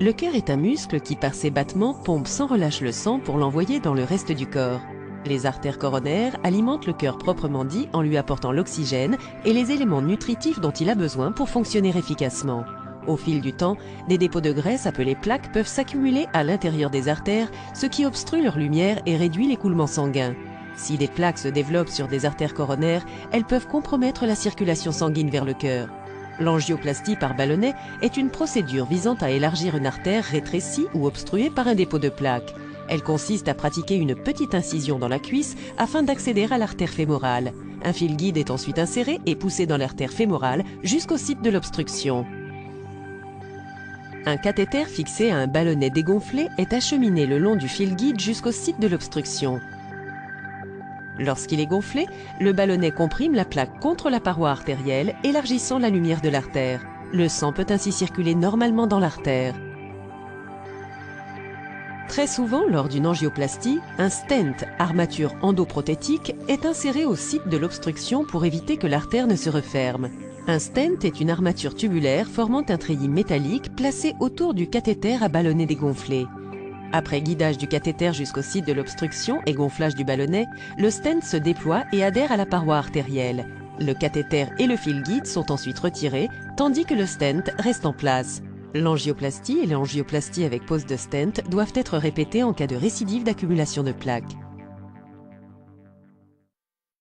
Le cœur est un muscle qui, par ses battements, pompe sans relâche le sang pour l'envoyer dans le reste du corps. Les artères coronaires alimentent le cœur proprement dit en lui apportant l'oxygène et les éléments nutritifs dont il a besoin pour fonctionner efficacement. Au fil du temps, des dépôts de graisse appelés plaques peuvent s'accumuler à l'intérieur des artères, ce qui obstrue leur lumière et réduit l'écoulement sanguin. Si des plaques se développent sur des artères coronaires, elles peuvent compromettre la circulation sanguine vers le cœur. L'angioplastie par ballonnet est une procédure visant à élargir une artère rétrécie ou obstruée par un dépôt de plaques. Elle consiste à pratiquer une petite incision dans la cuisse afin d'accéder à l'artère fémorale. Un fil guide est ensuite inséré et poussé dans l'artère fémorale jusqu'au site de l'obstruction. Un cathéter fixé à un ballonnet dégonflé est acheminé le long du fil guide jusqu'au site de l'obstruction. Lorsqu'il est gonflé, le ballonnet comprime la plaque contre la paroi artérielle, élargissant la lumière de l'artère. Le sang peut ainsi circuler normalement dans l'artère. Très souvent, lors d'une angioplastie, un stent, armature endoprothétique, est inséré au site de l'obstruction pour éviter que l'artère ne se referme. Un stent est une armature tubulaire formant un treillis métallique placé autour du cathéter à ballonnet dégonflé. Après guidage du cathéter jusqu'au site de l'obstruction et gonflage du ballonnet, le stent se déploie et adhère à la paroi artérielle. Le cathéter et le fil guide sont ensuite retirés, tandis que le stent reste en place. L'angioplastie et l'angioplastie avec pose de stent doivent être répétées en cas de récidive d'accumulation de plaques.